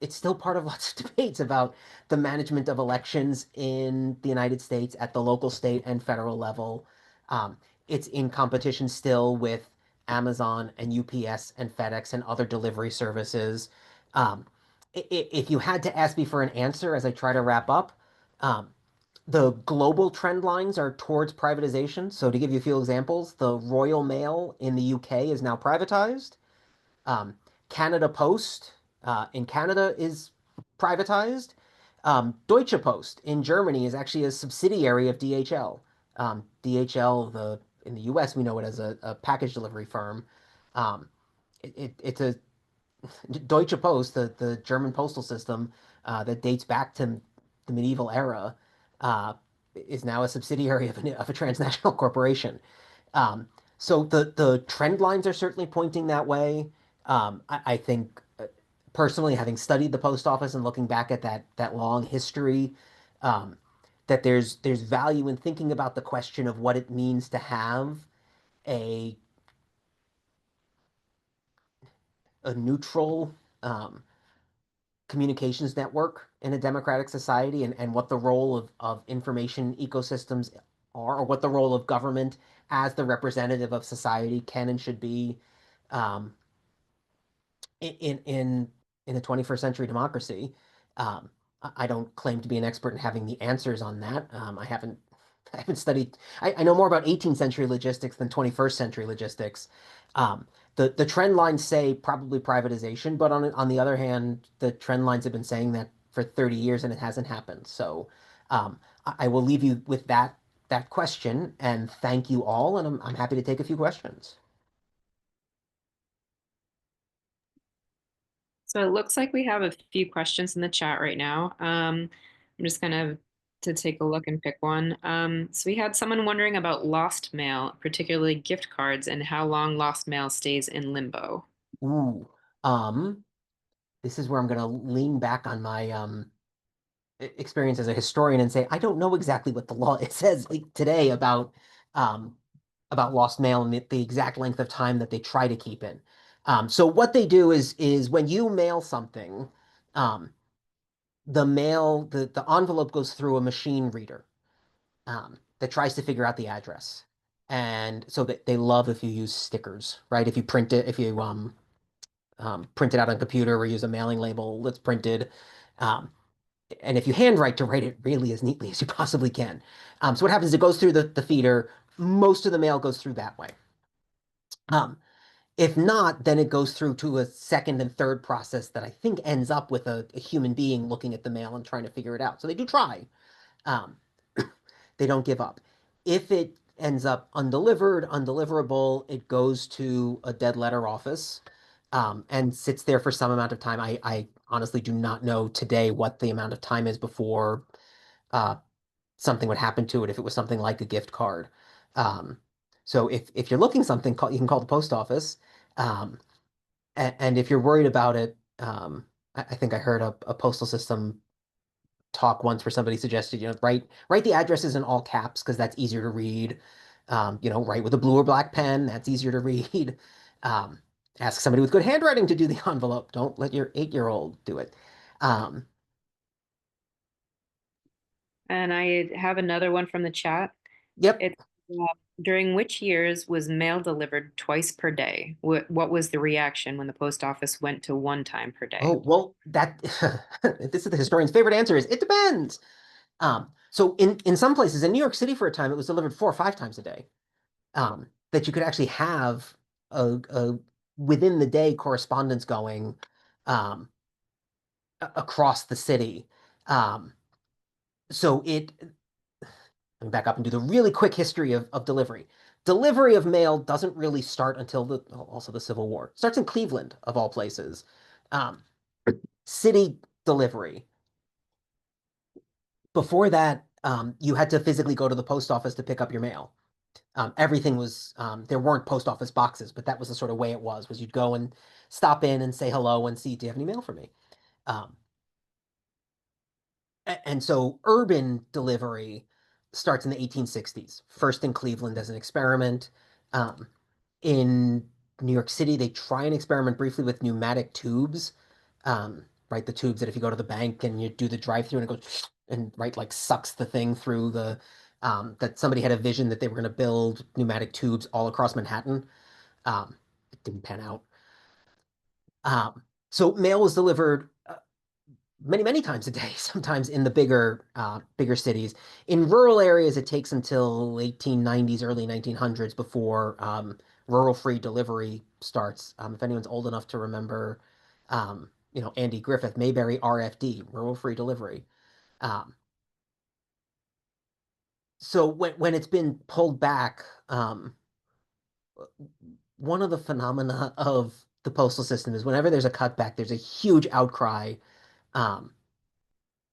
it's still part of lots of debates about the management of elections in the United States at the local, state, and federal level. It's in competition still with Amazon and UPS and FedEx and other delivery services. Um, if you had to ask me for an answer as I try to wrap up, um, the global trend lines are towards privatization. So to give you a few examples, the Royal Mail in the UK is now privatized. Um, Canada Post in Canada is privatized. Deutsche Post in Germany is actually a subsidiary of DHL. DHL, in the US, we know it as a package delivery firm. Um, it's a Deutsche Post, the German postal system that dates back to the medieval era, uh, is now a subsidiary of a transnational corporation. Um, so the trend lines are certainly pointing that way. I think personally, having studied the post office and looking back at that long history, um, that there's value in thinking about the question of what it means to have a a neutral um, communications network in a democratic society, and what the role of information ecosystems are, or what the role of government as the representative of society can and should be um, in a 21st century democracy. I don't claim to be an expert in having the answers on that. I haven't studied. I know more about 18th century logistics than 21st century logistics. Um, the trend lines say probably privatization, but on the other hand, the trend lines have been saying that for 30 years and it hasn't happened. So I will leave you with that question and thank you all, and I'm happy to take a few questions. So it looks like we have a few questions in the chat right now. I'm just gonna to take a look and pick one. So we had someone wondering about lost mail, particularly gift cards, and how long lost mail stays in limbo. Ooh, um, this is where I'm going to lean back on my experience as a historian and say I don't know exactly what the law it says today um, about lost mail and the exact length of time that they try to keep in. So what they do is when you mail something, um, the envelope goes through a machine reader that tries to figure out the address. And so that they love if you use stickers, right? If you print it, if you print it out on a computer or use a mailing label that's printed. Um, and if you handwrite to write it really as neatly as you possibly can. So what happens is it goes through the feeder. Most of the mail goes through that way. If not, then it goes through to a second and third process that I think ends up with a human being looking at the mail and trying to figure it out. So they do try. Um, they don't give up. If it ends up undelivered, undeliverable, it goes to a dead letter office and sits there for some amount of time. I honestly do not know today what the amount of time is before uh, something would happen to it if it was something like a gift card. Um, so if you're looking something, you can call the post office. Um, and if you're worried about it, I think I heard a postal system talk once where somebody suggested, write the addresses in all caps because that's easier to read. Write with a blue or black pen, that's easier to read. Um, Ask somebody with good handwriting to do the envelope. Don't let your 8-year-old do it. Um, And I have another one from the chat. yep. It's during which years was mail delivered twice per day? What was the reaction when the post office went to one time per day? Oh, well, this is the historian's favorite answer is it depends. So in some places in New York City for a time, it was delivered 4 or 5 times a day. That you could actually have a within the day correspondence going um, across the city. Um, so let me back up and do the really quick history of delivery. Delivery of mail doesn't really start until also the Civil War. It starts in Cleveland, of all places. Um, City delivery. Before that, you had to physically go to the post office to pick up your mail. Everything was there weren't post office boxes, but that was the sort of way it was you'd go and stop in and say hello and see, do you have any mail for me? Um, and so urban delivery starts in the 1860s, first in Cleveland as an experiment. Um, in New York City, they try and experiment briefly with pneumatic tubes, right? The tubes that if you go to the bank and you do the drive-through and it goes and right like sucks the thing through the that somebody had a vision that they were going to build pneumatic tubes all across Manhattan. It didn't pan out. So mail was delivered many times a day, sometimes in the bigger cities. In rural areas, it takes until 1890s, early 1900s before rural free delivery starts. If anyone's old enough to remember, Andy Griffith, Mayberry RFD, rural free delivery. Um, so when it's been pulled back, one of the phenomena of the postal system is whenever there's a cutback, there's a huge outcry. Um,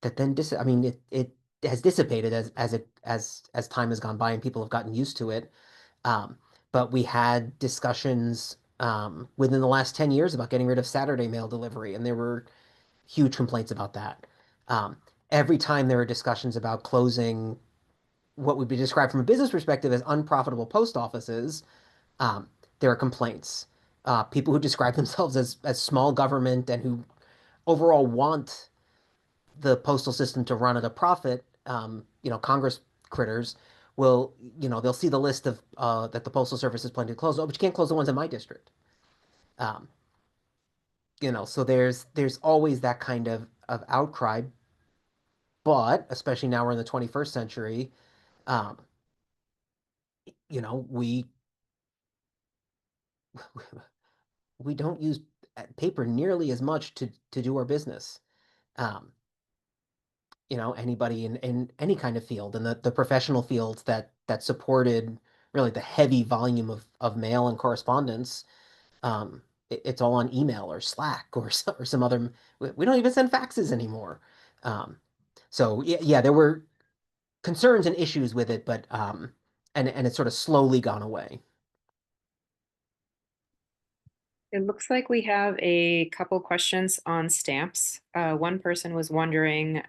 that then I mean it has dissipated as time has gone by and people have gotten used to it. Um, but we had discussions within the last 10 years about getting rid of Saturday mail delivery, and there were huge complaints about that. Um, every time there are discussions about closing what would be described from a business perspective as unprofitable post offices, um, there are complaints. People who describe themselves as small government and who overall want the postal system to run at a profit, Congress critters will, they'll see the list of that the Postal Service is planning to close. Oh, but you can't close the ones in my district. Um, so there's always that kind of outcry. But especially now we're in the 21st century, um, we we don't use paper nearly as much to do our business. Um, Anybody in any kind of field and the professional fields that supported really the heavy volume of mail and correspondence, it's all on email or Slack or some other. We don't even send faxes anymore. Um, so yeah, there were concerns and issues with it, but and it's sort of slowly gone away. It looks like we have a couple questions on stamps. One person was wondering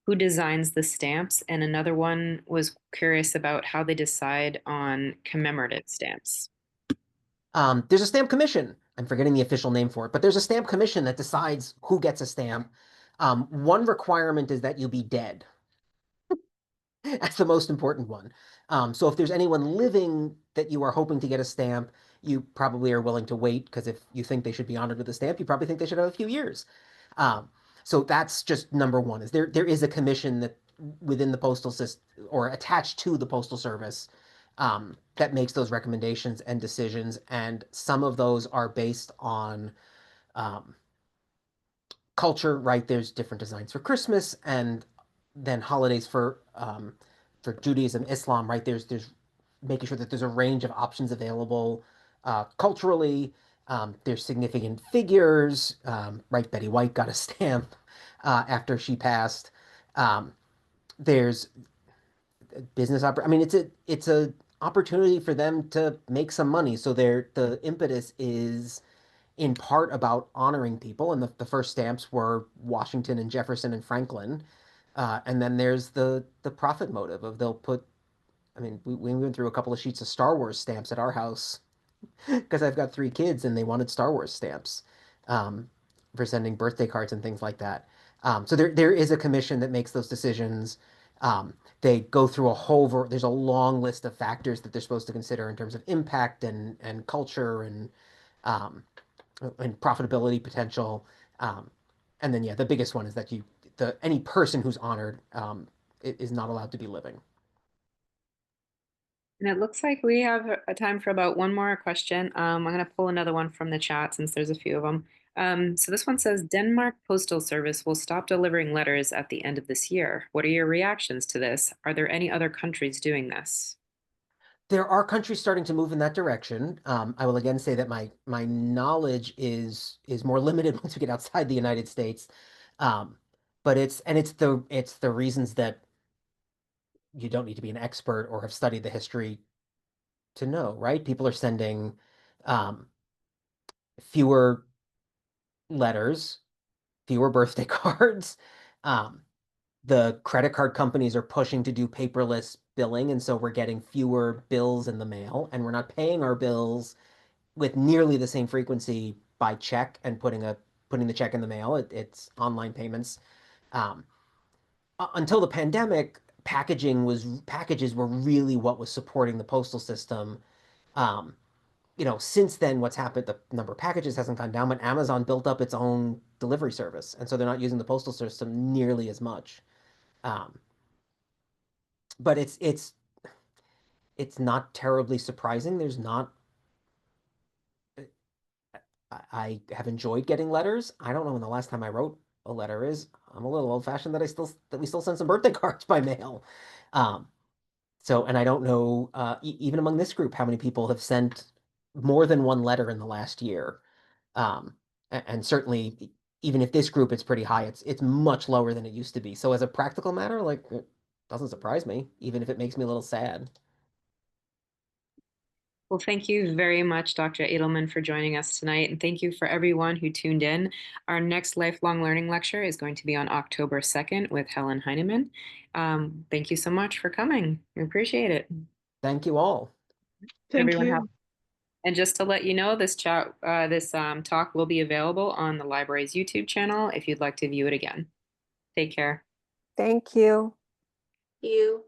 who designs the stamps, and another one was curious about how they decide on commemorative stamps. There's a stamp commission. I'm forgetting the official name for it, but there's a stamp commission that decides who gets a stamp. One requirement is that you be dead. That's the most important one. So if there's anyone living that you are hoping to get a stamp, you probably are willing to wait because if you think they should be honored with a stamp, you probably think they should have a few years. Um, so that's just number one. Is there is a commission that within the postal system or attached to the postal service that makes those recommendations and decisions, and some of those are based on um, culture, right? There's different designs for Christmas and then holidays for Judaism, Islam, right? There's making sure that there's a range of options available culturally. There's significant figures, right? Betty White got a stamp after she passed. There's business I mean, it's a opportunity for them to make some money. So the impetus is in part about honoring people, and the first stamps were Washington and Jefferson and Franklin. And then there's the profit motive of they'll put. I mean, we went through a couple of sheets of Star Wars stamps at our house because I've got three kids and they wanted Star Wars stamps um, for sending birthday cards and things like that. So there is a commission that makes those decisions. They go through there's a long list of factors that they're supposed to consider in terms of impact and culture um, and profitability potential. Um, and then yeah, the biggest one is that any person who's honored is not allowed to be living. And it looks like we have a time for about one more question. I'm going to pull another one from the chat since there's a few of them. So this one says Denmark Postal Service will stop delivering letters at the end of this year. What are your reactions to this? Are there any other countries doing this? There are countries starting to move in that direction. I will again say that my knowledge is more limited once we get outside the United States. Um, but it's the reasons that you don't need to be an expert or have studied the history to know, right? People are sending fewer letters, fewer birthday cards. The credit card companies are pushing to do paperless billing, and so we're getting fewer bills in the mail, and we're not paying our bills with nearly the same frequency by check and putting the check in the mail. It's online payments. Until the pandemic, packages were really what was supporting the postal system. Um, since then, what's happened, the number of packages hasn't gone down, but Amazon built up its own delivery service, and so they're not using the postal system nearly as much. Um, but it's not terribly surprising. There's not. I have enjoyed getting letters. I don't know when the last time I wrote a letter is. I'm a little old-fashioned that we still send some birthday cards by mail. Um, and I don't know, even among this group, how many people have sent more than one letter in the last year. And certainly, even if this group it's pretty high, it's much lower than it used to be. So as a practical matter, like it doesn't surprise me, even if it makes me a little sad. Well, thank you very much, Dr. Adelman, for joining us tonight. And thank you for everyone who tuned in. Our next lifelong learning lecture is going to be on October 2nd with Helen Heineman. Thank you so much for coming. We appreciate it. Thank you all. Thank Everyone you. have- And just to let you know, this talk will be available on the library's YouTube channel if you'd like to view it again. Take care. Thank you. You.